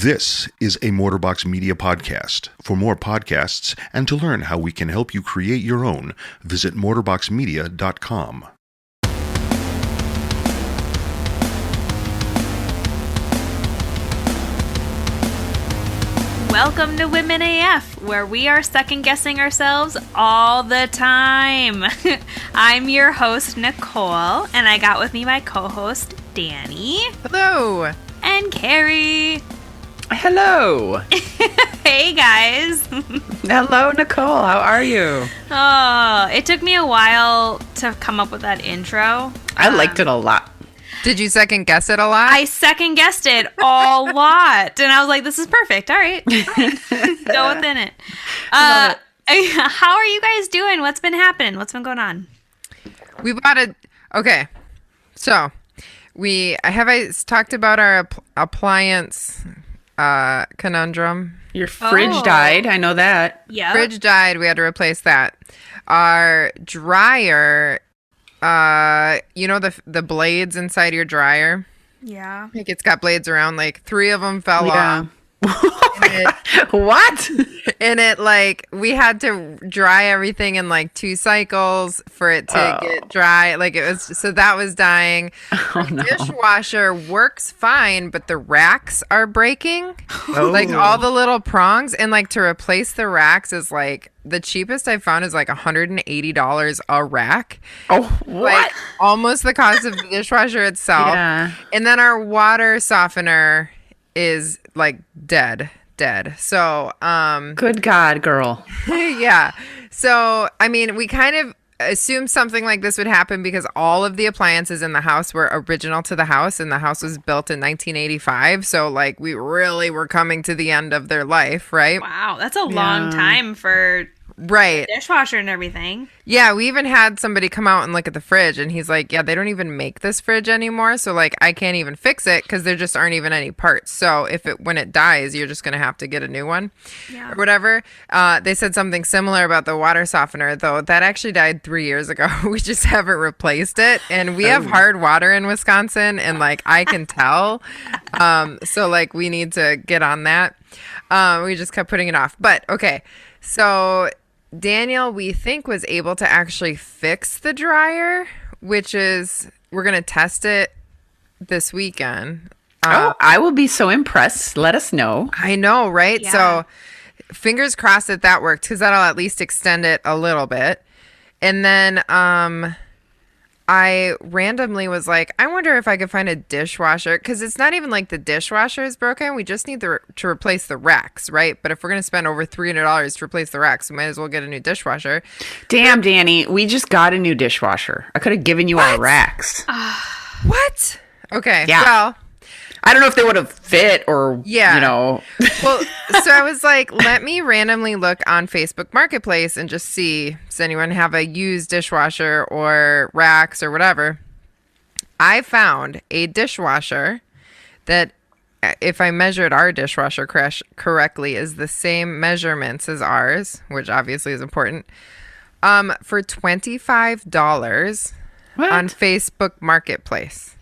This is a Mortarbox Media podcast. For more podcasts and to learn how we can help you create your own, visit mortarboxmedia.com. Welcome to Women AF, where we are second guessing ourselves all the time. I'm your host, Nicole, and I got with me my co-host, Danny. Hello. And Carrie. Hello. Hey, guys. Hello, Nicole. How are you? Oh, it took me a while to come up with that intro. I liked it a lot. Did you second guess it a lot? I second guessed it a lot. And I was like, this is perfect. All right. Go within it. How are you guys doing? What's been happening? What's been going on? We bought a... Okay. So, I talked about our appliance conundrum. Your fridge died. I know that. Yeah. Fridge died. We had to replace that. Our dryer... you know the blades inside your dryer? Yeah. Like it's got blades around, like 3 of them fell off. What? And it like we had to dry everything in like 2 cycles for it to get dry. Like it was, so that was dying. The dishwasher works fine, but the racks are breaking. Like all the little prongs, and like to replace the racks is like the cheapest I found is like $180 a rack. Oh, what? Like almost the cost of the dishwasher itself. Yeah. And then our water softener is like dead. So, Good God, girl. yeah. So, I mean, we kind of assumed something like this would happen because all of the appliances in the house were original to the house, and the house was built in 1985. So, like, we really were coming to the end of their life, right? Wow, that's a long time for Right. dishwasher and everything. Yeah, we even had somebody come out and look at the fridge, and he's like, yeah, they don't even make this fridge anymore, so like I can't even fix it because there just aren't even any parts. So when it dies, you're just gonna have to get a new one, or whatever. They said something similar about the water softener, though that actually died 3 years ago. We just haven't replaced it, and we have hard water in Wisconsin, and like I can tell. So like we need to get on that. We just kept putting it off, but okay, so Daniel, we think, was able to actually fix the dryer, which is, we're going to test it this weekend. I will be so impressed. Let us know. I know, right? Yeah. So fingers crossed that worked, because that'll at least extend it a little bit. And then I randomly was like, I wonder if I could find a dishwasher, because it's not even like the dishwasher is broken. We just need to replace the racks, right? But if we're going to spend over $300 to replace the racks, we might as well get a new dishwasher. Damn, Danny, we just got a new dishwasher. I could have given you our racks. What? Okay. Yeah. Well, I don't know if they would have fit or, Yeah. you know. well, so I was like, let me randomly look on Facebook Marketplace and just see, does anyone have a used dishwasher or racks or whatever? I found a dishwasher that, if I measured our dishwasher correctly, is the same measurements as ours, which obviously is important, for $25 What? on Facebook Marketplace.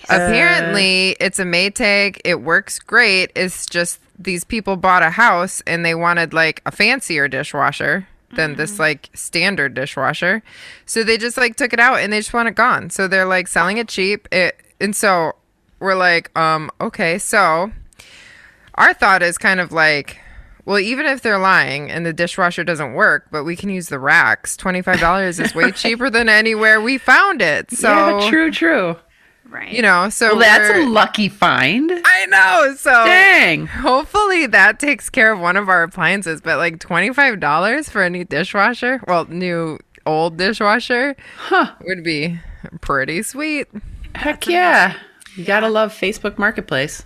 Apparently, it's a Maytag. It works great. It's just these people bought a house and they wanted like a fancier dishwasher than this like standard dishwasher. So they just like took it out and they just want it gone. So they're like selling it cheap. And so we're like, okay. So our thought is kind of like, well, even if they're lying and the dishwasher doesn't work, but we can use the racks, $25 is way cheaper than anywhere we found it. So yeah, true. Right. you know, so Well, that's a lucky find. I know. So Dang. hopefully that takes care of one of our appliances. But like $25 for a new dishwasher, well, new old dishwasher, would be pretty sweet. Heck yeah. You gotta love Facebook Marketplace.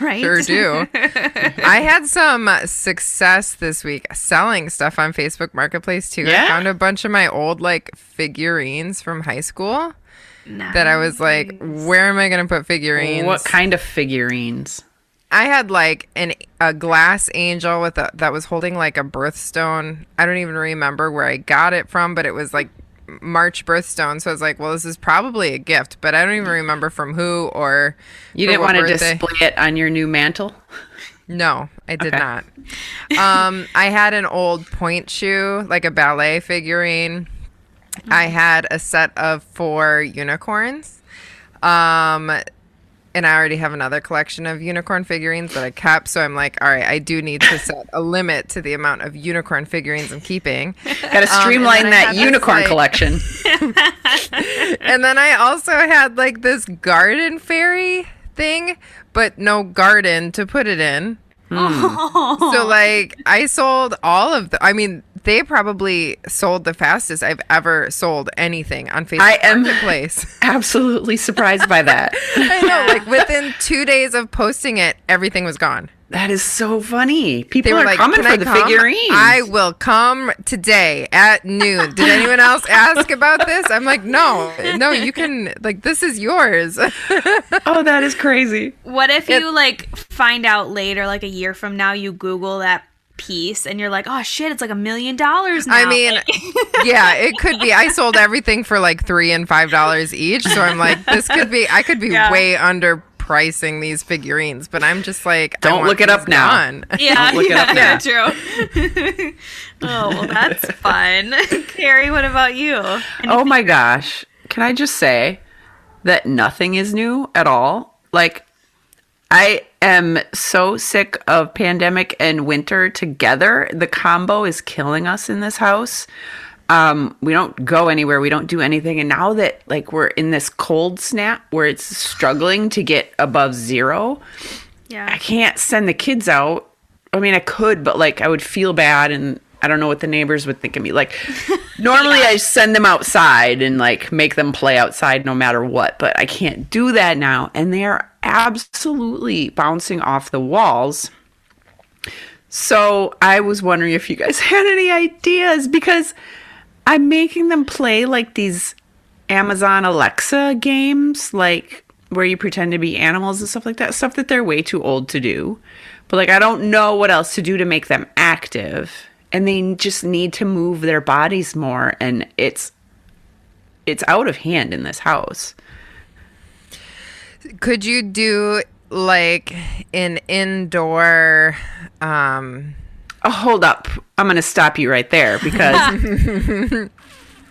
Right. Sure do. I had some success this week selling stuff on Facebook Marketplace too. Yeah? I found a bunch of my old like figurines from high school. That I was like, where am I going to put figurines? What kind of figurines? I had like a glass angel that was holding like a birthstone. I don't even remember where I got it from, but it was like March birthstone. So I was like, well, this is probably a gift, but I don't even remember from who or You didn't want to display it on your new mantle? No, I did Okay. not. I had an old point shoe, like a ballet figurine. I had a set of 4 unicorns. And I already have another collection of unicorn figurines that I kept. So I'm like, all right, I do need to set a limit to the amount of unicorn figurines I'm keeping. Got to streamline and then I that had this, unicorn like- collection. And then I also had like this garden fairy thing, but no garden to put it in. So like I sold all of I mean, they probably sold the fastest I've ever sold anything on Facebook I am Marketplace. absolutely surprised by that. I know, like within 2 days of posting it, everything was gone. That is so funny. They People were are like, coming "Can for I the come? figurines. I will come today at noon. Did anyone else ask about this? I'm like, no, you can, like, this is yours. Oh, that is crazy. What if you like find out later, like a year from now, you Google that piece and you're like, oh shit, it's like $1 million now. I mean, yeah, it could be. I sold everything for like $3 and $5 each. So I'm like, I could be way underpricing these figurines, but I'm just like, I Don't want look it these up now. gone. yeah, Look it up now. true. Oh, well, that's fun. Carrie, what about you? Oh my gosh. Can I just say that nothing is new at all? Like, I am so sick of pandemic and winter together. The combo is killing us in this house. We don't go anywhere. We don't do anything. And now that like we're in this cold snap where it's struggling to get above 0, Yeah. I can't send the kids out. I mean, I could, but like I would feel bad and I don't know what the neighbors would think of me. Like normally I send them outside and like make them play outside no matter what, but I can't do that now. And they are absolutely bouncing off the walls. So I was wondering if you guys had any ideas because I'm making them play like these Amazon Alexa games, like where you pretend to be animals and stuff like that. Stuff that they're way too old to do. But like I don't know what else to do to make them active. And they just need to move their bodies more. And it's out of hand in this house. Could you do like an indoor, Oh, hold up. I'm going to stop you right there because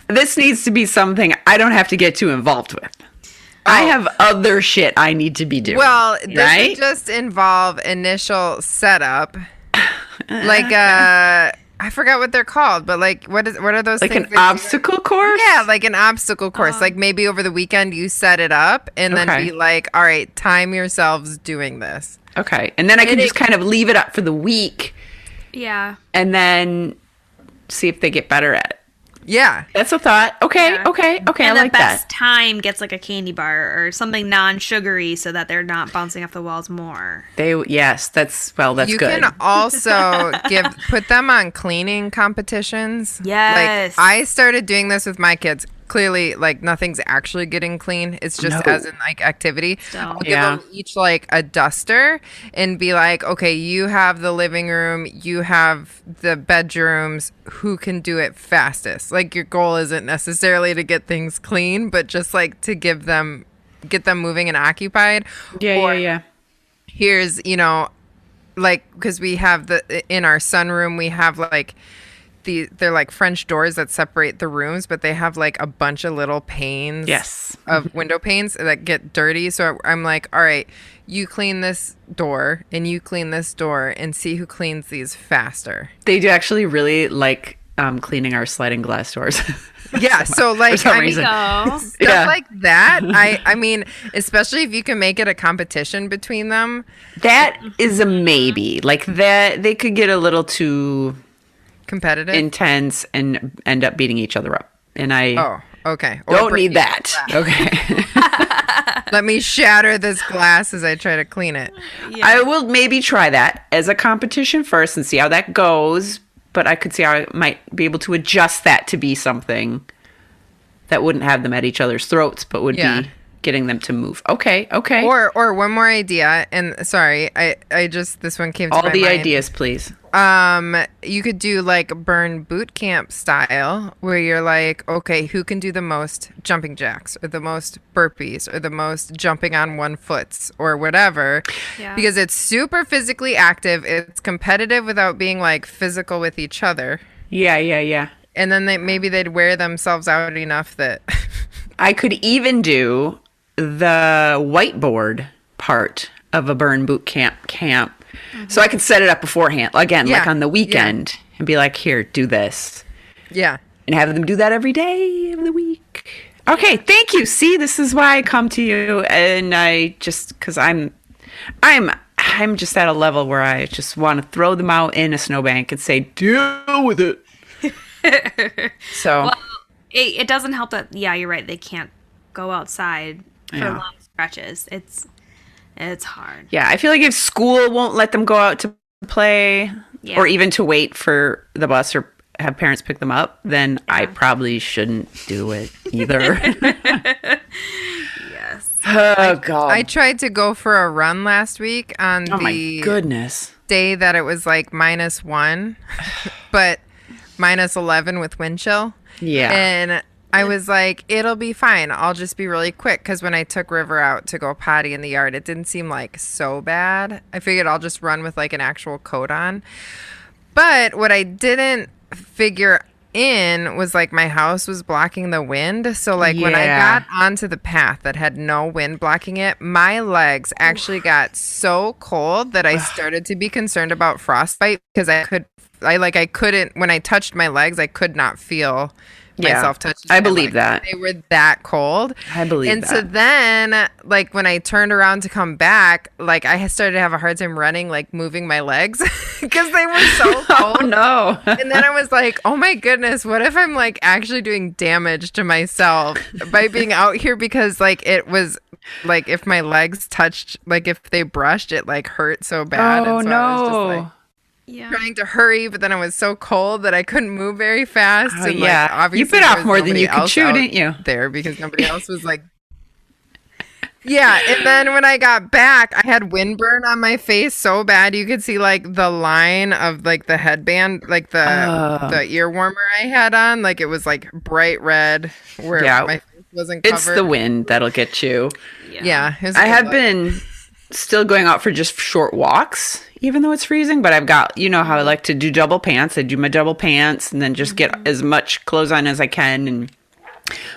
this needs to be something I don't have to get too involved with. I have other shit I need to be doing. well, this right? would just involve initial setup. Like, I forgot what they're called, but like, what are those like things? an obstacle course? Yeah, like an obstacle course. Like maybe over the weekend you set it up and then Okay. be like, all right, time yourselves doing this. Okay. And then I can And just kind of leave it up for the week Yeah. and then see if they get better at it. Yeah. That's a thought. Okay. Yeah. Okay. Okay. And I the like best that. time gets like a candy bar or something non-sugary so that they're not bouncing off the walls more. Yes, that's You good. can also put them on cleaning competitions. Yes. Like I started doing this with my kids. Clearly, like nothing's actually getting clean. It's just No. as in like activity. I'll give Yeah. them each like a duster and be like, okay, you have the living room, you have the bedrooms. Who can do it fastest? Like your goal isn't necessarily to get things clean, but just like to get them moving and occupied. Or here's, like, because we have in our sunroom, we have like they're like French doors that separate the rooms, but they have like a bunch of little panes of window panes that get dirty. So I'm like, all right, you clean this door and you clean this door and see who cleans these faster. They do actually really like cleaning our sliding glass doors. Yeah, so like some I mean, reason. So, stuff Yeah. like that. I mean, especially if you can make it a competition between them. That is a maybe. Like that, they could get a little too Competitive. intense and end up beating each other up. And I Oh, okay. Or don't break need that. Okay. Let me shatter this glass as I try to clean it. I will maybe try that as a competition first and see how that goes. But I could see how I might be able to adjust that to be something that wouldn't have them at each other's throats, but would Yeah. be getting them to move. Okay. Or one more idea, and sorry, I just this one came to All my the mind. ideas, please. You could do like burn boot camp style, where you're like, okay, who can do the most jumping jacks, or the most burpees, or the most jumping on one foots, or whatever. Yeah. Because it's super physically active. It's competitive without being like physical with each other. Yeah. And then maybe they'd wear themselves out enough that. I could even do the whiteboard part of a burn boot camp. So I could set it up beforehand, again, like on the weekend, and be like, here, do this. Yeah. And have them do that every day of the week. Okay, thank you. See, this is why I come to you, and I just, because I'm just at a level where I just want to throw them out in a snowbank and say, deal with it. So, Well, it doesn't help that, yeah, you're right. They can't go outside for Yeah. long stretches. It's hard. yeah, I feel like if school won't let them go out to play Yeah. or even to wait for the bus or have parents pick them up, then I probably shouldn't do it either. Yes. Oh, God. I tried to go for a run last week on Oh, my the goodness. day that it was like -1, but -11 with wind chill. Yeah. And I was like, it'll be fine. I'll just be really quick. Because when I took River out to go potty in the yard, it didn't seem like so bad. I figured I'll just run with like an actual coat on. But what I didn't figure in was like my house was blocking the wind. So like when I Yeah. got onto the path that had no wind blocking it, my legs actually got so cold that I started to be concerned about frostbite because I couldn't, when I touched my legs, I could not feel myself touching I my believe legs. that. They were that cold. I believe and that. so then, like, when I turned around to come back, like, I started to have a hard time running, like, moving my legs because they were so cold. Oh, no. And then I was like, oh my goodness, what if I'm, like, actually doing damage to myself by being out here? Because, like, it was, like, if my legs touched, like, if they brushed, it, like, hurt so bad. Oh, and so I was just, no. like, Yeah. trying to hurry, but then it was so cold that I couldn't move very fast. Oh, and yeah. like, obviously You bit there off was more than nobody you could else chew, out didn't you? There because nobody else was like. Yeah, and then when I got back, I had windburn on my face so bad you could see like the line of like the headband, like the ear warmer I had on, like it was like bright red where Yeah. my face wasn't covered. It's the wind that'll get you. Yeah, it was a I good have look. been still going out for just short walks, even though it's freezing, but I've got, you know how I like to do double pants. I do my double pants and then just get as much clothes on as I can and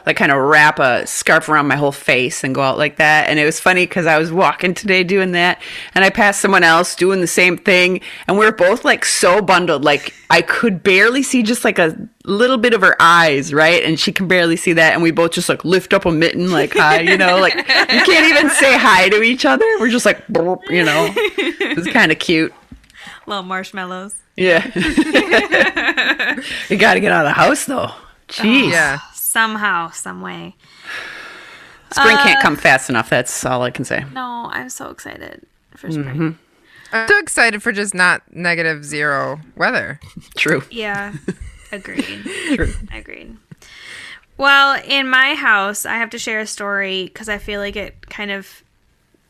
like kind of wrap a scarf around my whole face and go out like that. And it was funny because I was walking today doing that and I passed someone else doing the same thing. And we were both like so bundled, like I could barely see just like a little bit of her eyes, right? And she can barely see that. And we both just like lift up a mitten, like hi, you know, like you can't even say hi to each other. We're just like, burp, you know, it's kind of cute. Little marshmallows. Yeah. You got to get out of the house though. Jeez. Yeah. Somehow, some way. Spring can't come fast enough. That's all I can say. No, I'm so excited for spring. I'm so excited for just not -0 weather. True. Yeah, agreed. Agreed. Well, in my house, I have to share a story because I feel like it kind of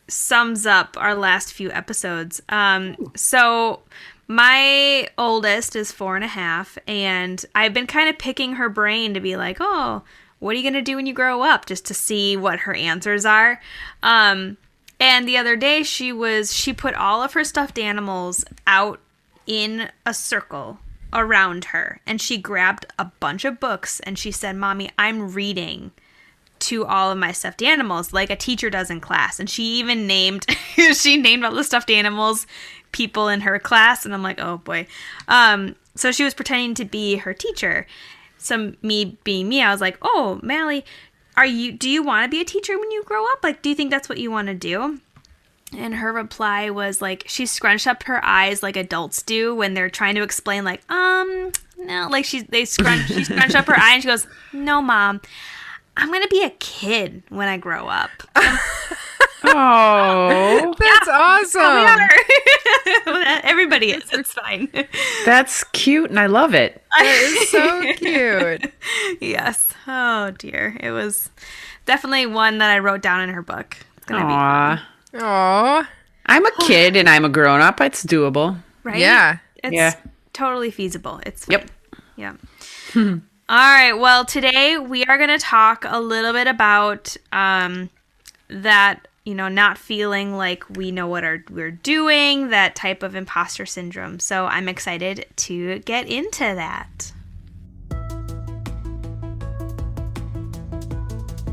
sums up our last few episodes. So my oldest is 4.5, and I've been kind of picking her brain to be like, oh, what are you going to do when you grow up? Just to see what her answers are. And the other day she put all of her stuffed animals out in a circle around her, and she grabbed a bunch of books and she said, Mommy, I'm reading to all of my stuffed animals like a teacher does in class. And she even named all the stuffed animals people in her class, and I'm like, oh boy. So she was pretending to be her teacher. So me being me, I was like, oh, Mally, do you want to be a teacher when you grow up? Like, do you think that's what you want to do? And her reply was like, she scrunched up her eyes like adults do when they're trying to explain, like, no, like she scrunched up her eye and she goes, no, Mom, I'm going to be a kid when I grow up. Oh, That's awesome. Everybody is. It's fine. that's cute and I love it. That is so cute. Yes. Oh dear. It was definitely one that I wrote down in her book. It's gonna be fun, Aw. Aw. I'm a kid and I'm a grown up. It's doable. right? Yeah. It's Yeah. totally feasible. It's Yep. Yeah. All right. Well, today we are going to talk a little bit about that, not feeling like we know what we're doing, that type of imposter syndrome. So I'm excited to get into that.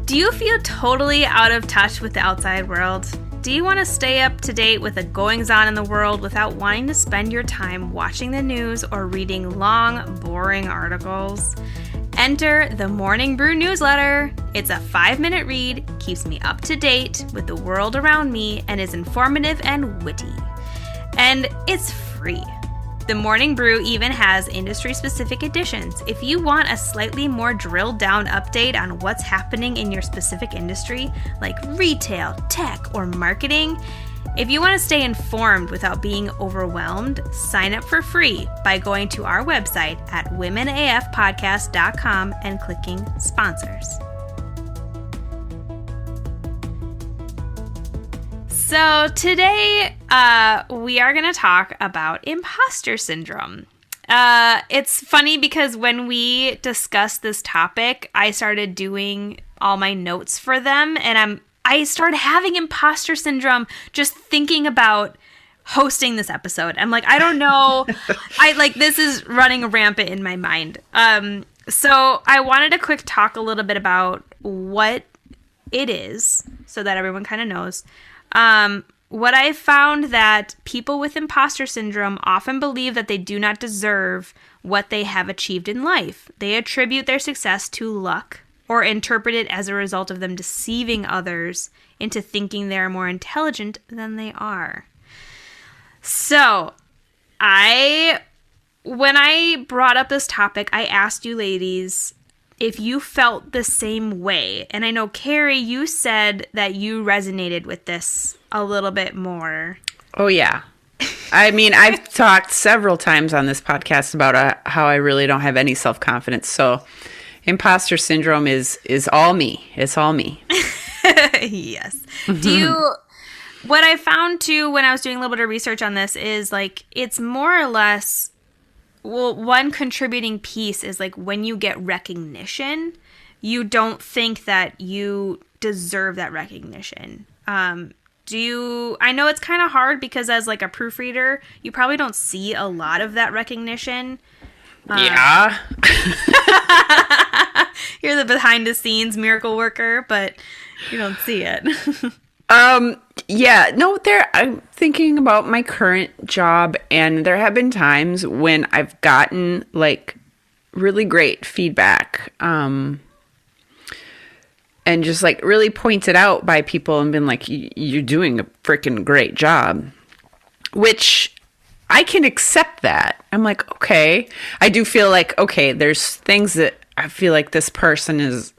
Do you feel totally out of touch with the outside world? Do you want to stay up to date with the goings-on in the world without wanting to spend your time watching the news or reading long, boring articles? Enter the Morning Brew newsletter. It's a 5-minute read, keeps me up to date with the world around me, and is informative and witty. And it's free. The Morning Brew even has industry-specific editions. If you want a slightly more drilled-down update on what's happening in your specific industry, like retail, tech, or marketing, if you want to stay informed without being overwhelmed, sign up for free by going to our website at womenafpodcast.com and clicking sponsors. So today we are going to talk about imposter syndrome. It's funny because when we discussed this topic, I started doing all my notes for them, and I started having imposter syndrome just thinking about hosting this episode. I'm like, I don't know. This is running rampant in my mind. So I wanted to quick talk a little bit about what it is so that everyone kind of knows. What I found that people with imposter syndrome often believe that they do not deserve what they have achieved in life. They attribute their success to luck or interpret it as a result of them deceiving others into thinking they are more intelligent than they are. So, when I brought up this topic, I asked you ladies if you felt the same way. And I know, Carrie, you said that you resonated with this a little bit more. Oh, yeah. I mean, I've talked several times on this podcast about how I really don't have any self-confidence. So imposter syndrome is all me. It's all me. Yes. What I found too when I was doing a little bit of research on this is it's more or less, one contributing piece is when you get recognition, you don't think that you deserve that recognition. I know it's kind of hard because as a proofreader, you probably don't see a lot of that recognition. Yeah. You're the behind the scenes miracle worker, but you don't see it. Yeah, no, I'm thinking about my current job, and there have been times when I've gotten really great feedback, and just really pointed out by people and been like, you're doing a freaking great job, which I can accept that. I'm like, okay. I do feel like, okay, there's things that I feel like this person is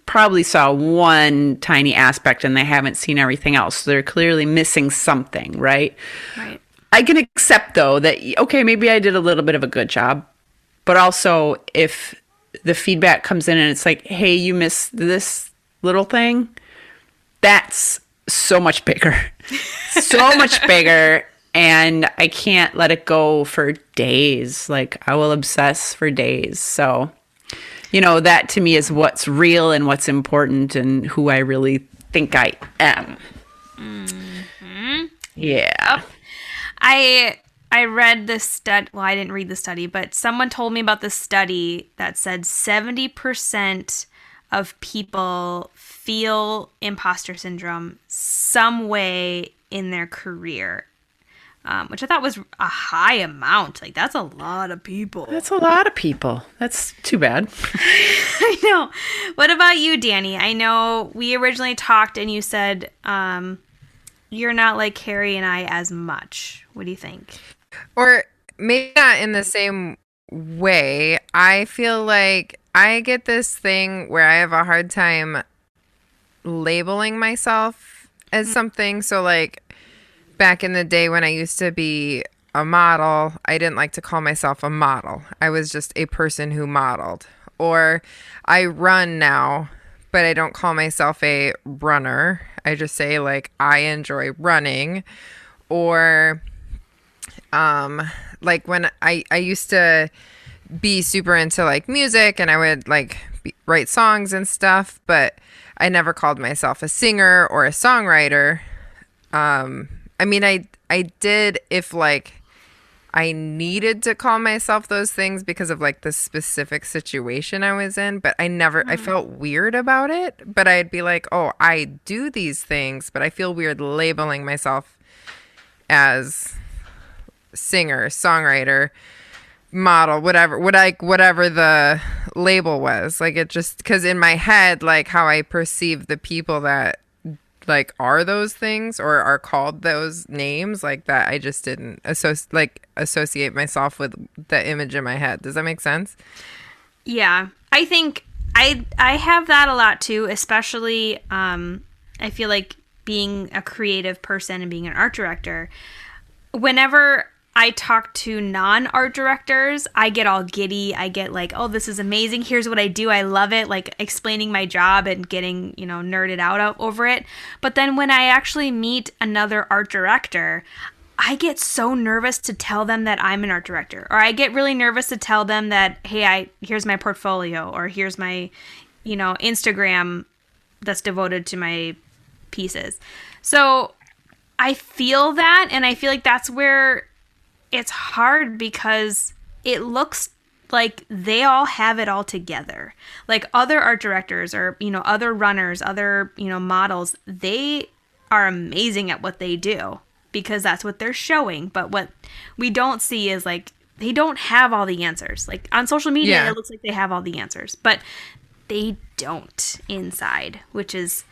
probably saw one tiny aspect and they haven't seen everything else. So they're clearly missing something, right? Right. I can accept, though, that, okay, maybe I did a little bit of a good job. But also, if the feedback comes in and it's like, hey, you missed this little thing, that's so much bigger. So much bigger. And I can't let it go for days. I will obsess for days. So, that to me is what's real and what's important and who I really think I am. Mm-hmm. Yeah. I read this study. Well, I didn't read the study, but someone told me about this study that said 70% of people feel imposter syndrome some way in their career. Which I thought was a high amount. That's a lot of people. That's a lot of people. That's too bad. I know. What about you, Danny? I know we originally talked and you said you're not like Carrie and I as much. What do you think? Or maybe not in the same way. I feel like I get this thing where I have a hard time labeling myself as something. So back in the day when I used to be a model, I didn't like to call myself a model. I was just a person who modeled. Or I run now, but I don't call myself a runner. I just say like I enjoy running. Or like when I used to be super into like music, and I would like write songs and stuff, but I never called myself a singer or a songwriter. I mean, I did if like I needed to call myself those things because of like the specific situation I was in, but I felt weird about it. But I'd be like, oh, I do these things, but I feel weird labeling myself as singer, songwriter, model, whatever the label was. Like it just, because in my head, like how I perceive the people that like are those things or are called those names, like that I just didn't associate myself with the image in my head. Does that make sense? Yeah, I think I have that a lot too, especially I feel like being a creative person and being an art director, whenever I talk to non-art directors, I get all giddy. I get like, oh, this is amazing. Here's what I do. I love it. Like explaining my job and getting, nerded out over it. But then when I actually meet another art director, I get so nervous to tell them that I'm an art director. Or I get really nervous to tell them that, hey, here's my portfolio, or here's my, Instagram that's devoted to my pieces. So I feel that, and I feel like that's where it's hard, because it looks like they all have it all together. Like other art directors or, other runners, other, models, they are amazing at what they do because that's what they're showing. But what we don't see is like, they don't have all the answers. Like on social media, It looks like they have all the answers, but they don't inside, which is...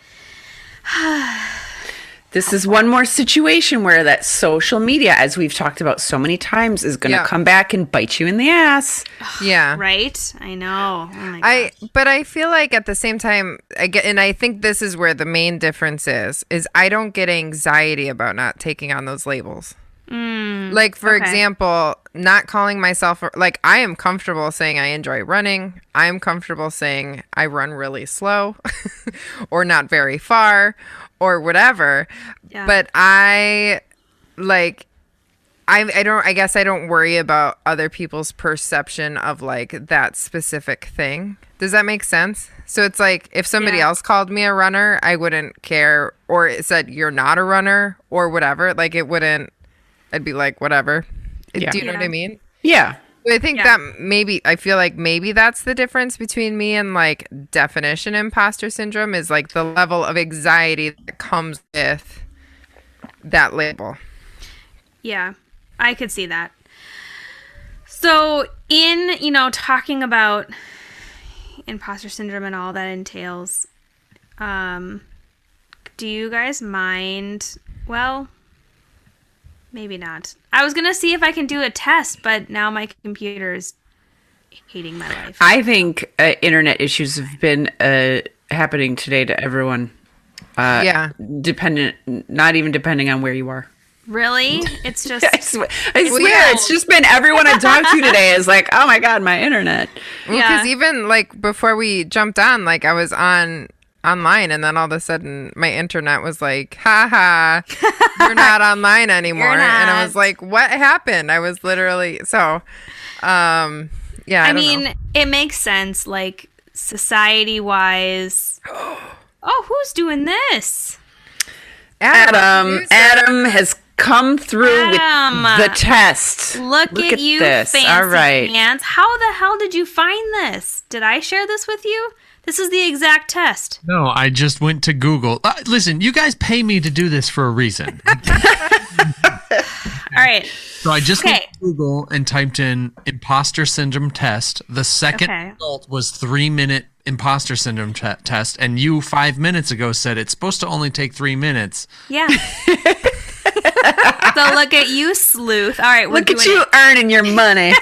This is one more situation where that social media, as we've talked about so many times, is going to come back and bite you in the ass. Yeah. Right? I know. Oh my gosh. But I feel like at the same time, I think this is where the main difference is I don't get anxiety about not taking on those labels. Like, for example, not calling myself, like, I am comfortable saying I enjoy running. I'm comfortable saying I run really slow or not very far or whatever. Yeah. But I guess I don't worry about other people's perception of like that specific thing. Does that make sense? So it's like if somebody else called me a runner, I wouldn't care, or it said you're not a runner or whatever. Like it wouldn't, I'd be like, whatever. Yeah. Do you know what I mean? Yeah. I think that I feel like maybe that's the difference between me and like definition imposter syndrome, is like the level of anxiety that comes with that label. Yeah, I could see that. So in, talking about imposter syndrome and all that entails, do you guys mind, well, maybe not. I was going to see if I can do a test, but now my computer is hating my life. I think internet issues have been happening today to everyone. Not even depending on where you are. Really? It's just... I swear, it's just been everyone I talked to today is like, oh my God, my internet. Because even like before we jumped on, like I was online, and then all of a sudden my internet was like, haha, you're not online anymore. And I was like, what happened? I was literally I mean, it makes sense, like society wise. Oh, who's doing this? Adam has come through with the test. Look at you, this. Fancy all right. Pants. How the hell did you find this? Did I share this with you? This is the exact test. No, I just went to Google. Listen, you guys pay me to do this for a reason. All right. So I just went to Google and typed in imposter syndrome test. The second result was 3-minute imposter syndrome test. And you 5 minutes ago said it's supposed to only take 3 minutes. Yeah. So look at you, sleuth. All right, look at you earning your money.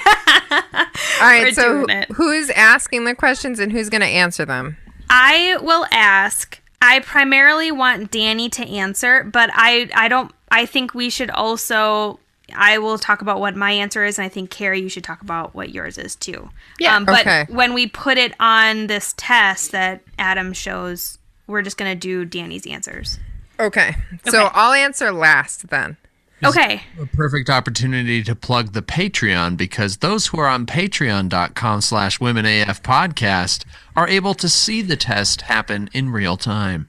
All right, so who's asking the questions and who's going to answer them? I will ask. I primarily want Danny to answer, but I think we should also I will talk about what my answer is, and I think, Carrie, you should talk about what yours is, too. Yeah. But Okay. when we put it on this test that Adam shows, we're just going to do Danny's answers. Okay. So Okay. I'll answer last then. Okay. A perfect opportunity to plug the Patreon, because those who are on patreon.com/womenaf podcast are able to see the test happen in real time.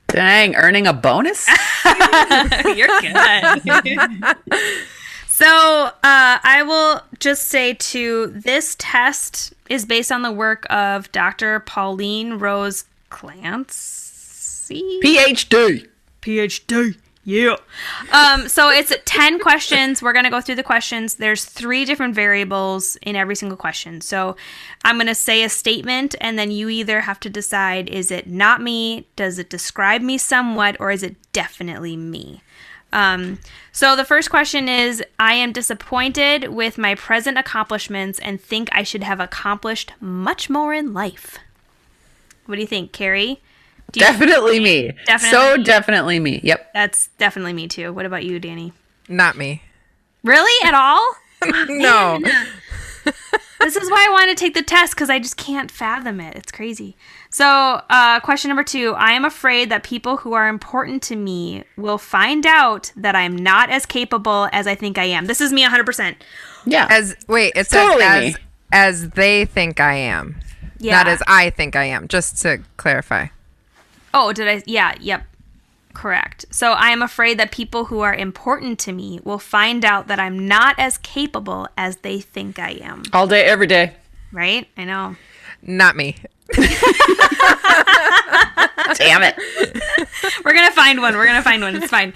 Dang, earning a bonus? You're good. So I will just say, too, this test is based on the work of Dr. Pauline Rose Clancy. PhD. PhD. Yeah. So it's 10 questions. We're going to go through the questions. There's 3 different variables in every single question. So I'm going to say a statement, and then you either have to decide, is it not me? Does it describe me somewhat? Or is it definitely me? So the first question is, I am disappointed with my present accomplishments and think I should have accomplished much more in life. What do you think, Carrie? Definitely me. Definitely So me. definitely me. Yep. That's definitely me, too. What about you, Danny? Not me. Really? At all? No. This is why I want to take the test, because I just can't fathom it. It's crazy. So, question number 2. I am afraid that people who are important to me will find out that I'm not as capable as I think I am. This is me 100%. Yeah. It says Totally me. as they think I am. Yeah. Not as I think I am, just to clarify. Oh, did I? Yeah, yep. Correct. So I am afraid that people who are important to me will find out that I'm not as capable as they think I am. All day, every day. Right? I know. Not me. Damn it. We're going to find one. It's fine.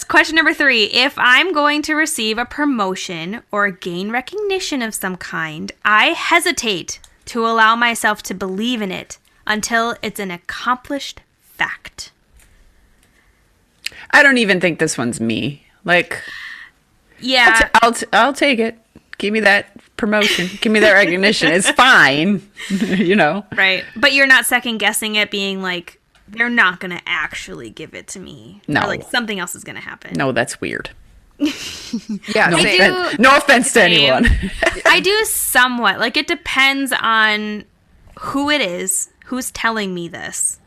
Question number 3. If I'm going to receive a promotion or gain recognition of some kind, I hesitate to allow myself to believe in it until it's an accomplished fact. I don't even think this one's me. Like, Yeah. I'll take it. Give me that promotion. Give me that recognition. It's fine. You know. Right. But you're not second guessing it, being like, they're not going to actually give it to me. No. Or like something else is going to happen. No, that's weird. Yeah. No, same. no offense to anyone. I do somewhat. Like, it depends on who it is, who's telling me this.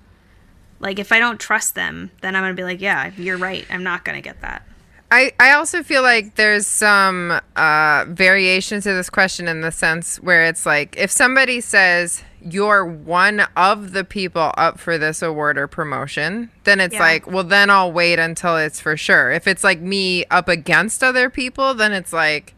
Like, if I don't trust them, then I'm going to be like, yeah, you're right. I'm not going to get that. I also feel like there's some variation to this question in the sense where it's like, if somebody says you're one of the people up for this award or promotion, then it's like, well, then I'll wait until it's for sure. If it's like me up against other people, then it's like,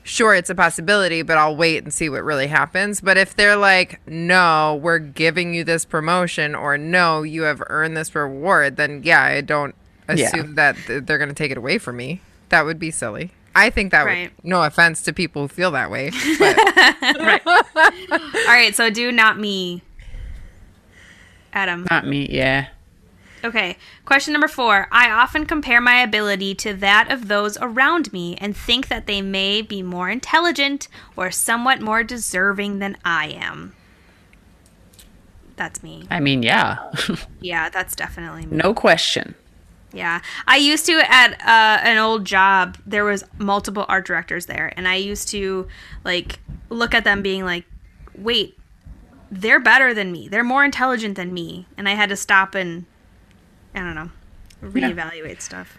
sure, it's a possibility, but I'll wait and see what really happens. But if they're like, no, we're giving you this promotion, or no, you have earned this reward, then yeah, I don't assume that they're going to take it away from me. That would be silly. I think that would, no offense to people who feel that way. But. Right. All right, so do not me, Adam. Not me, yeah. Okay, question number 4. I often compare my ability to that of those around me and think that they may be more intelligent or somewhat more deserving than I am. That's me. I mean, yeah. Yeah, that's definitely me. No question. Yeah. I used to, at an old job, there was multiple art directors there, and I used to, like, look at them being like, wait, they're better than me. They're more intelligent than me. And I had to stop and, I don't know, reevaluate stuff.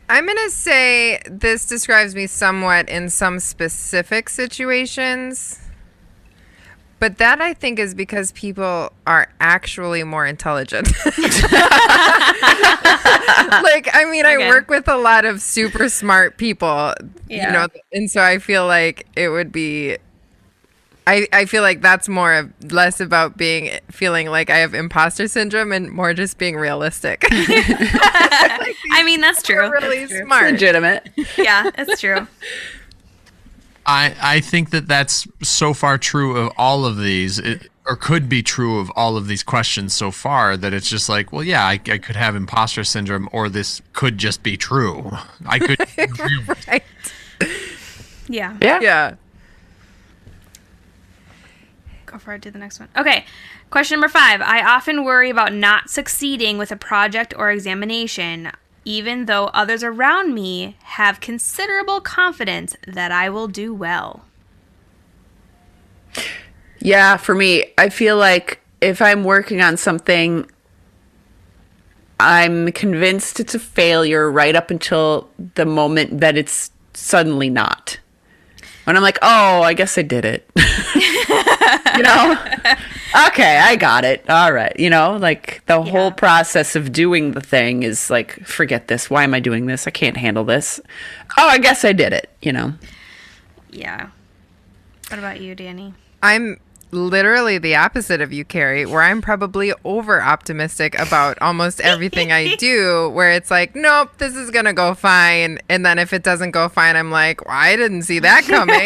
I'm going to say this describes me somewhat in some specific situations. But that, I think, is because people are actually more intelligent. Like, I mean, I work with a lot of super smart people, you know, and so I feel like it would be, I feel like that's less about feeling like I have imposter syndrome and more just being realistic. I mean, that's true. Really That's true. smart. Legitimate. Yeah, it's true. I think that's so far true of all of these, or could be true of all of these questions so far, that it's just like, well, yeah, I could have imposter syndrome, or this could just be true. I could. Right. Yeah. Yeah. Go for it. Do the next one. Okay. Question number 5. I often worry about not succeeding with a project or examination. even though others around me have considerable confidence that I will do well. Yeah, for me, I feel like if I'm working on something, I'm convinced it's a failure right up until the moment that it's suddenly not. When I'm like, oh, I guess I did it. You know? Okay, I got it. All right. You know, like the whole process of doing the thing is like, forget this. Why am I doing this? I can't handle this. Oh, I guess I did it, you know? Yeah. What about you, Danny? I'm literally the opposite of you, Carrie, where I'm probably over optimistic about almost everything I do, where it's like, nope, this is going to go fine. And then if it doesn't go fine, I'm like, well, I didn't see that coming.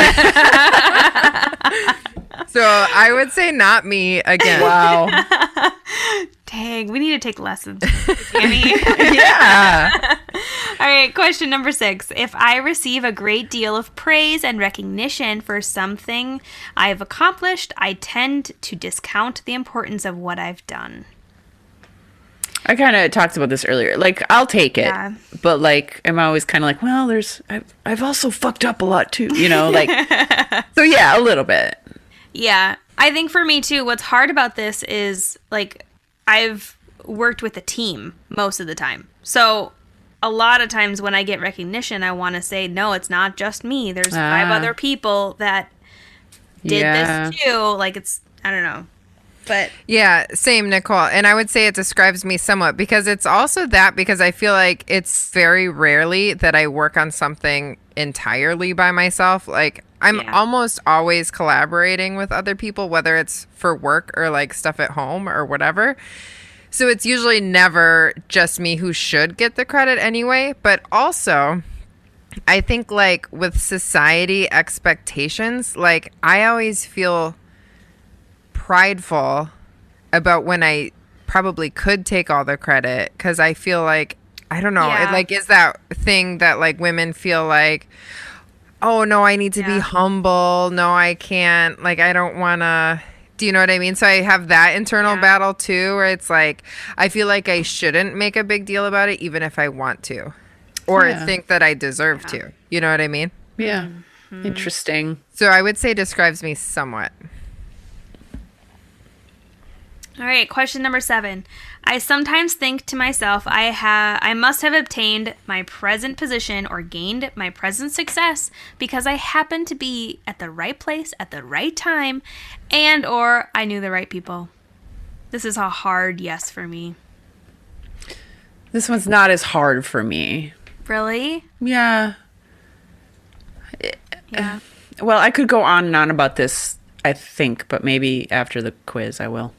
So I would say not me again. Wow. Dang, we need to take lessons, Danny. Yeah. All right, question number 6. If I receive a great deal of praise and recognition for something I have accomplished, I tend to discount the importance of what I've done. I kind of talked about this earlier. Like, I'll take it, Yeah. but like, I'm always kind of like, well, I've also fucked up a lot too, you know, like, so yeah, a little bit. Yeah, I think for me too, what's hard about this is like I've worked with a team most of the time. So a lot of times when I get recognition, I want to say, no, it's not just me. There's 5 other people that did this too. Like I don't know. But Yeah, same, Nicole. And I would say it describes me somewhat because it's also that because I feel like it's very rarely that I work on something entirely by myself. Like I'm almost always collaborating with other people, whether it's for work or like stuff at home or whatever. So it's usually never just me who should get the credit anyway. But also, I think like with society expectations, like I always feel prideful about when I probably could take all the credit because I feel like, I don't know, Yeah. it like is that thing that like women feel like, oh no, I need to be humble. No, I can't. Like, I don't want to. Do you know what I mean? So I have that internal battle too, where it's like, I feel like I shouldn't make a big deal about it, even if I want to, or think that I deserve to. You know what I mean? Yeah. Interesting. So I would say describes me somewhat. all right, question number 7. I sometimes think to myself, I must have obtained my present position or gained my present success because I happened to be at the right place at the right time and or I knew the right people. This is a hard yes for me. This one's not as hard for me. Really? Yeah. Yeah. Well, I could go on and on about this, I think, but maybe after the quiz I will.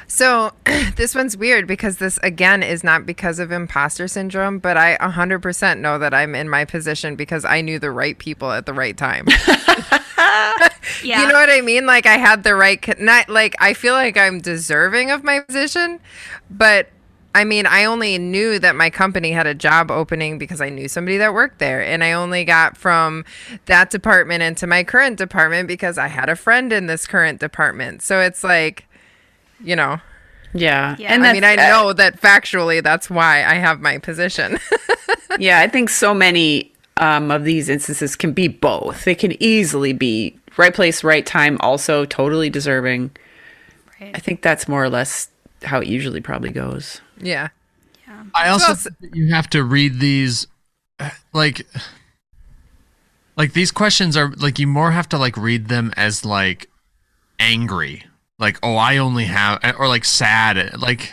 So this one's weird because this, again, is not because of imposter syndrome, but I 100% know that I'm in my position because I knew the right people at the right time. Yeah. You know what I mean? Like I had the right, not like I feel like I'm deserving of my position, but I mean, I only knew that my company had a job opening because I knew somebody that worked there. And I only got from that department into my current department because I had a friend in this current department. So it's like, you know. Yeah. Yeah. And I mean, I know that factually that's why I have my position. yeah, I think so many of these instances can be both. They can easily be right place, right time, also totally deserving. Right. I think that's more or less how it usually probably goes. Yeah. I also think that you have to read these like these questions are like you more have to like read them as like angry. Like, oh, I only have, or like sad, like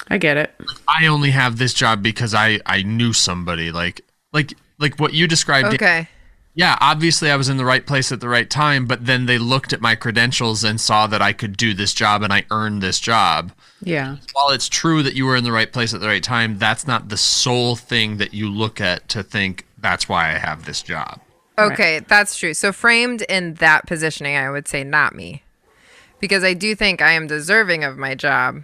I get it. I only have this job because I knew somebody. Like what you described. Okay. Yeah, obviously I was in the right place at the right time, but then they looked at my credentials and saw that I could do this job and I earned this job. Yeah. While it's true that you were in the right place at the right time, that's not the sole thing that you look at to think that's why I have this job. Okay, that's true. So framed in that positioning, I would say not me. Because I do think I am deserving of my job.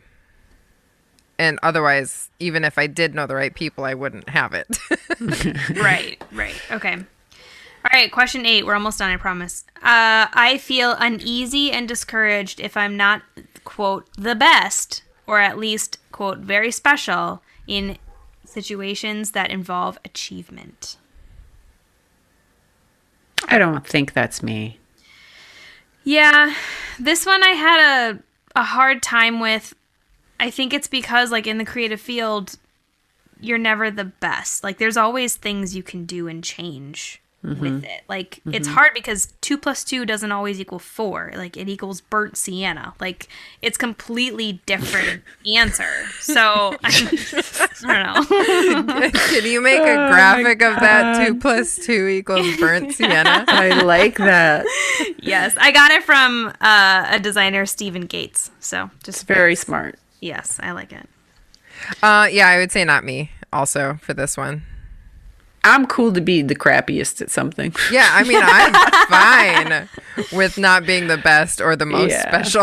And otherwise, even if I did know the right people, I wouldn't have it. Right. Okay. All right, question 8. We're almost done, I promise. I feel uneasy and discouraged if I'm not, quote, the best, or at least, quote, very special in situations that involve achievement. I don't think that's me. Yeah, this one I had a hard time with. I think it's because, like, in the creative field, you're never the best. Like, there's always things you can do and change with it. Like, it's hard because 2 + 2 doesn't always equal 4. Like, it equals burnt sienna. Like, it's completely different answer. So, I don't know. Can you make a graphic of that? 2 + 2 equals burnt sienna. I like that. Yes, I got it from a designer, Stephen Gates. So, just Very smart. Yes, I like it. Yeah, I would say not me also for this one. I'm cool to be the crappiest at something. Yeah, I mean, I'm fine with not being the best or the most special.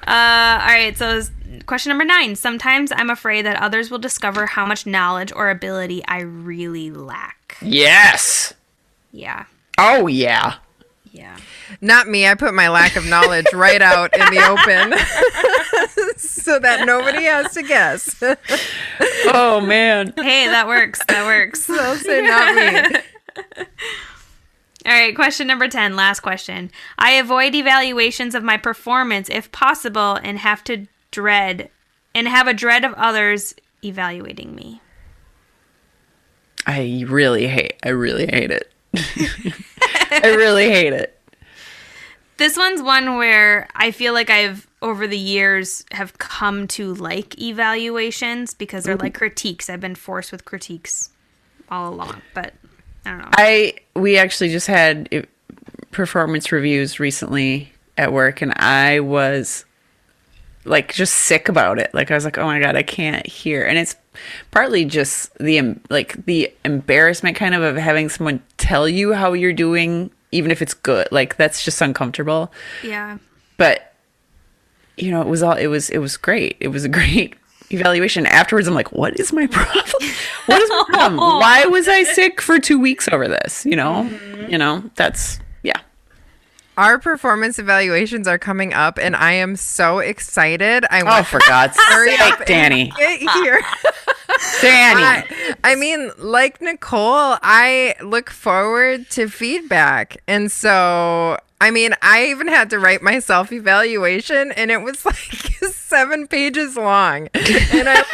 All right, so question number 9. Sometimes I'm afraid that others will discover how much knowledge or ability I really lack. Yes. Yeah. Oh, yeah. Yeah. Not me. I put my lack of knowledge right out in the open so that nobody has to guess. Oh, man. Hey, that works. That works. I'll say not me. All right, question number 10, last question. I avoid evaluations of my performance if possible and have a dread of others evaluating me. I really hate it. I really hate it. This one's one where I feel like I've, over the years, have come to like evaluations because they're like critiques. I've been forced with critiques all along, but I don't know. We actually just had performance reviews recently at work, and I was like just sick about it. Like I was like, oh my God, I can't hear. And it's partly just the embarrassment kind of having someone tell you how you're doing, even if it's good. Like that's just uncomfortable. Yeah. But you know, it was great. It was a great evaluation. Afterwards, I'm like, what is my problem? What is my problem? Why was I sick for 2 weeks over this? You know, that's, yeah. Our performance evaluations are coming up, and I am so excited. Oh, for God's sake, Danny. Get here. Danny. I mean, like Nicole, I look forward to feedback. And so, I mean, I even had to write my self-evaluation, and it was like 7 pages long. And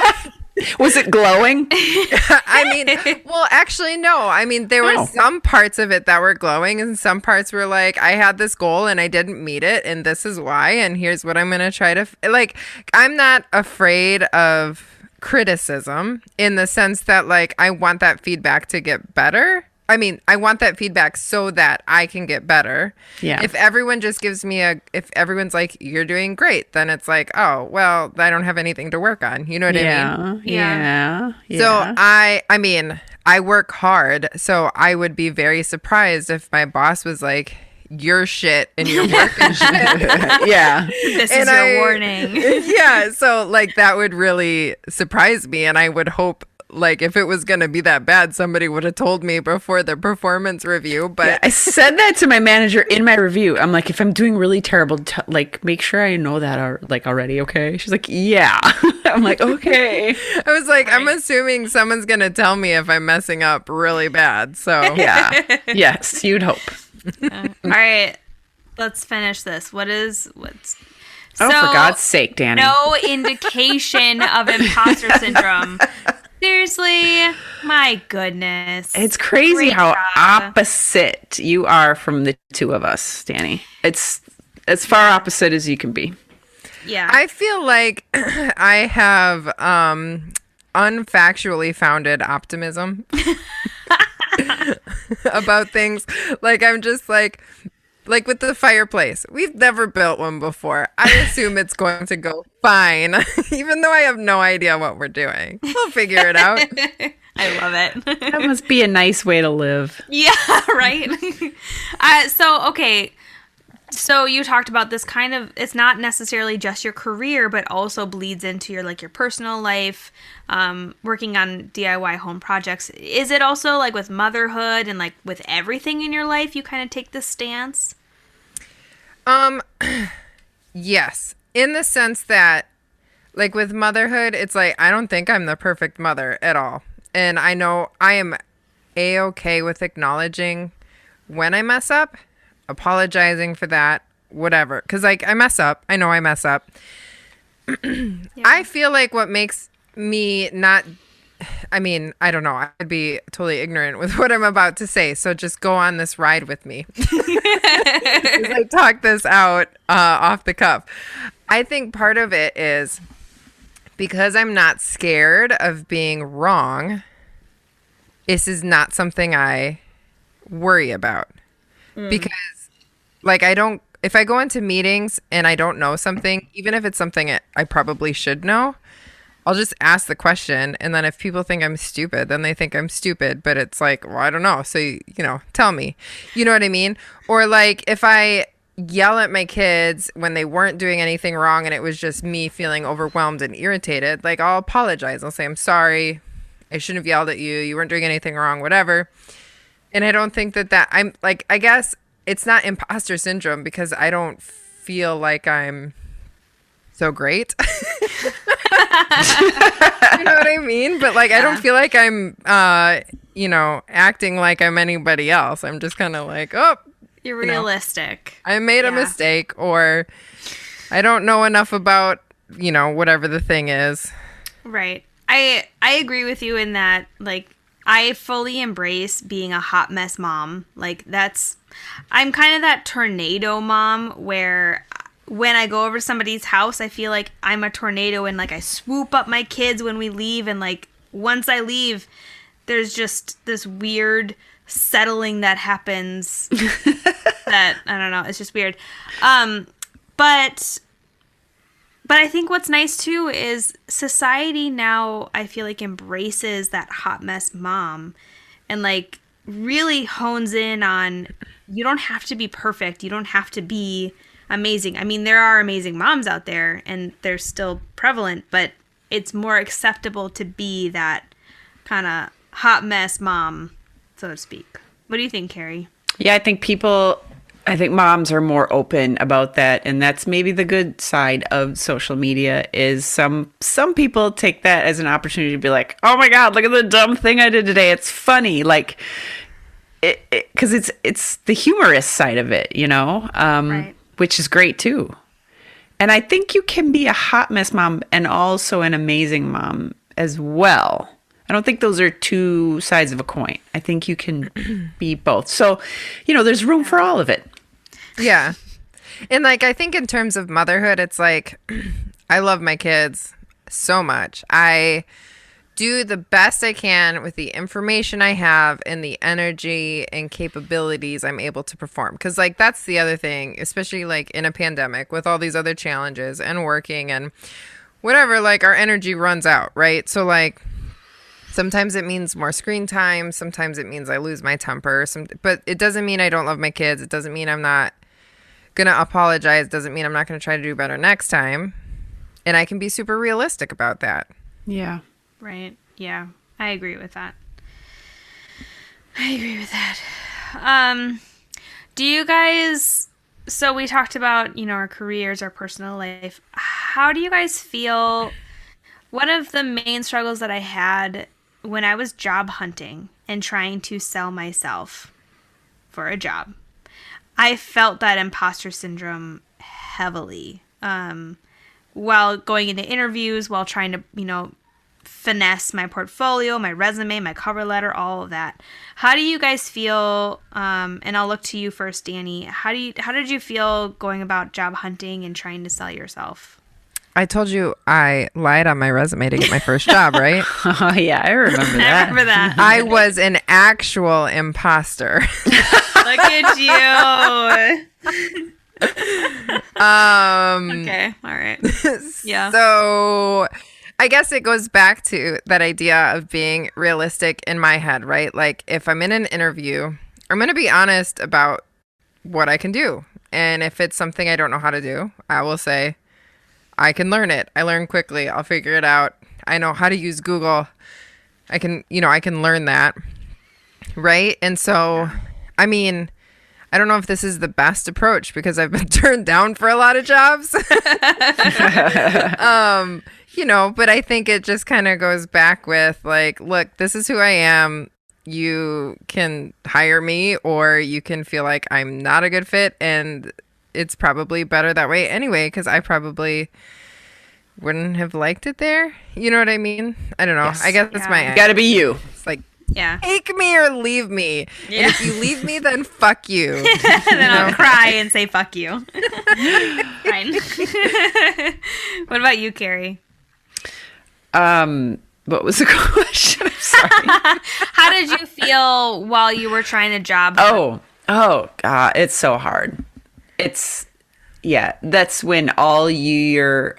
was it glowing? I mean, well, actually, no. I mean, there were some parts of it that were glowing, and some parts were like, I had this goal and I didn't meet it, and this is why, and here's what I'm going to try to, like, I'm not afraid of criticism in the sense that, like, I want that feedback to get better. I mean, I want that feedback so that I can get better. Yeah. If everyone just gives me if everyone's like, you're doing great, then it's like, oh, well, I don't have anything to work on. You know what I mean? Yeah. So I mean, I work hard. So I would be very surprised if my boss was like, you're shit and you're working shit. Yeah. This is your warning. Yeah. So like that would really surprise me. And I would hope, like, if it was going to be that bad, somebody would have told me before the performance review. But yeah, I said that to my manager in my review. I'm like, if I'm doing really terrible, like, make sure I know that already, okay? She's like, yeah. I'm like, okay. I was like, I'm assuming someone's going to tell me if I'm messing up really bad. So yeah. Yes, you'd hope. All right, let's finish this. What's Oh, for God's sake, Danny. No indication of imposter syndrome. Seriously, my goodness. It's crazy Great how job. opposite you are from the two of us, Danny. It's as far opposite as you can be. Yeah. I feel like I have unfactually founded optimism about things. Like, I'm just like with the fireplace. We've never built one before. I assume it's going to go fine, even though I have no idea what we're doing. We'll figure it out. I love it. That must be a nice way to live. Yeah, right? Okay. So you talked about this kind of, it's not necessarily just your career, but also bleeds into your personal life, working on DIY home projects. Is it also like with motherhood and like with everything in your life, you kind of take this stance? Yes. In the sense that, Like with motherhood, it's like I don't think I'm the perfect mother at all. And I know I am A-okay with acknowledging when I mess up, apologizing for that, whatever. Because like I mess up. I know I mess up. I feel like what makes me not, I mean, I don't know. I'd be totally ignorant with what I'm about to say. So just go on this ride with me. As I talk this out off the cuff. I think part of it is because I'm not scared of being wrong. This is not something I worry about. Because like if I go into meetings and I don't know something, even if it's something I probably should know, I'll just ask the question. And then if people think I'm stupid, then they think I'm stupid. But it's like, well, I don't know. So, tell me. You know what I mean? Or like if I yell at my kids when they weren't doing anything wrong and it was just me feeling overwhelmed and irritated, like I'll apologize. I'll say, I'm sorry. I shouldn't have yelled at you. You weren't doing anything wrong, whatever. And I don't think that I'm like, I guess it's not imposter syndrome because I don't feel like I'm so great. You know what I mean? But like, I don't feel like I'm, acting like I'm anybody else. I'm just kind of like, oh, you're realistic. I made a mistake, or I don't know enough about, whatever the thing is. Right. I agree with you in that, like, I fully embrace being a hot mess mom. Like, I'm kind of that tornado mom where when I go over to somebody's house, I feel like I'm a tornado and like I swoop up my kids when we leave. And like, once I leave, there's just this weird settling that happens that, I don't know, it's just weird. But I think what's nice too is society now, I feel like, embraces that hot mess mom and like really hones in on, you don't have to be perfect. You don't have to be amazing. I mean, there are amazing moms out there and they're still prevalent, but it's more acceptable to be that kind of hot mess mom, so to speak. What do you think, Carrie? Yeah, I think moms are more open about that, and that's maybe the good side of social media is some people take that as an opportunity to be like, oh my God, look at the dumb thing I did today. It's funny. Like, because it's the humorous side of it, right. Which is great too. And I think you can be a hot mess mom and also an amazing mom as well. I don't think those are two sides of a coin. I think you can be both. So, there's room for all of it. Yeah. And like, I think in terms of motherhood, it's like, I love my kids so much. I do the best I can with the information I have and the energy and capabilities I'm able to perform. Because like, that's the other thing, especially like in a pandemic with all these other challenges and working and whatever, like our energy runs out, right? So like, sometimes it means more screen time. Sometimes it means I lose my temper. But it doesn't mean I don't love my kids. It doesn't mean I'm not going to apologize. It doesn't mean I'm not going to try to do better next time. And I can be super realistic about that. Yeah. Right. Yeah. I agree with that. Do you guys, so we talked about, our careers, our personal life. How do you guys feel? One of the main struggles that I had when I was job hunting and trying to sell myself for a job, I felt that imposter syndrome heavily while going into interviews, while trying to, finesse my portfolio, my resume, my cover letter, all of that. How do you guys feel? And I'll look to you first, Danny. How did you feel going about job hunting and trying to sell yourself? I told you I lied on my resume to get my first job, right? Oh, yeah, I remember that. I remember that. I was an actual imposter. Look at you. Okay, all right. Yeah. So I guess it goes back to that idea of being realistic in my head, right? Like if I'm in an interview, I'm going to be honest about what I can do. And if it's something I don't know how to do, I will say, I can learn it. I learn quickly. I'll figure it out. I know how to use Google. I can learn that. Right? And so, I mean, I don't know if this is the best approach because I've been turned down for a lot of jobs. But I think it just kind of goes back with like, look, this is who I am. You can hire me, or you can feel like I'm not a good fit, and it's probably better that way anyway, because I probably wouldn't have liked it there. You know what I mean? I don't know. Yes. I guess it's my You gotta be you. It's like, Yeah. take me or leave me. Yeah. And if you leave me, then fuck you. Then I'll cry and say fuck you. Fine. What about you, Carrie? What was the question? I'm sorry. How did you feel while you were trying to job hunt? Oh, God, it's so hard. That's when all your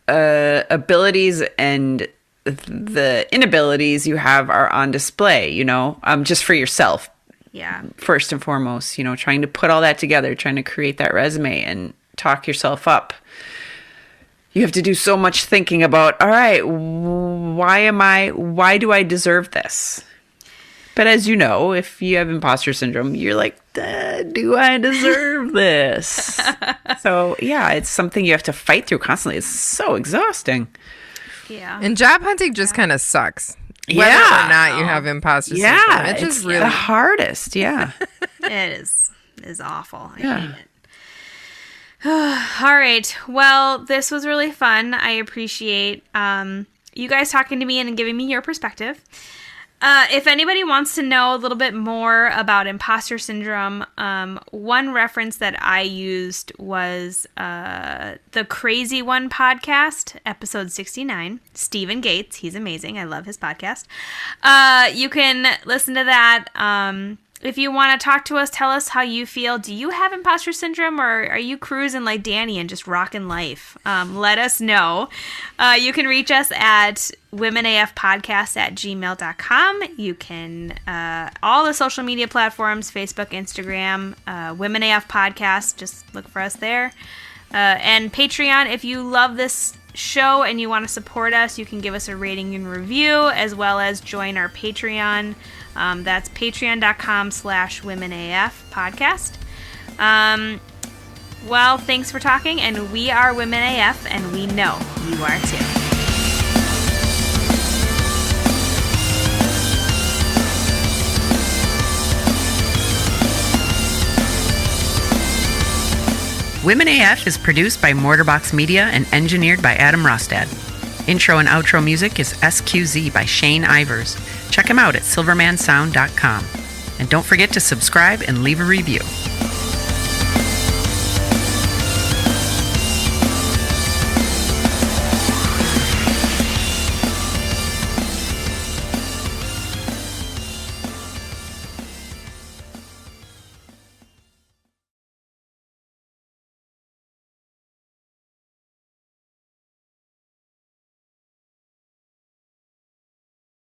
abilities and the inabilities you have are on display, just for yourself. Yeah. First and foremost, trying to put all that together, trying to create that resume and talk yourself up. You have to do so much thinking about, all right, why do I deserve this? But as you know, if you have imposter syndrome, you're like, do I deserve this? So yeah, it's something you have to fight through constantly. It's so exhausting. Yeah. And job hunting just kind of sucks. Whether Yeah. or not you have imposter syndrome. Yeah, It's just it's really the hardest. Yeah. It is. It's awful. I hate it. All right. Well, this was really fun. I appreciate you guys talking to me and giving me your perspective. If anybody wants to know a little bit more about imposter syndrome, one reference that I used was the Crazy One podcast, episode 69. Stephen Gates. He's amazing. I love his podcast. You can listen to that. If you want to talk to us, tell us how you feel. Do you have imposter syndrome, or are you cruising like Danny and just rocking life? Let us know. You can reach us at womenafpodcast@gmail.com. You can, all the social media platforms, Facebook, Instagram, Women AF Podcast. Just look for us there. And Patreon, if you love this show and you want to support us, you can give us a rating and review, as well as join our Patreon. That's patreon.com/womenaf podcast. Well, thanks for talking, and we are Women AF, and we know you are too. Women AF is produced by Mortarbox Media and engineered by Adam Rostad. Intro and outro music is SQZ by Shane Ivers. Check him out at silvermansound.com. And don't forget to subscribe and leave a review.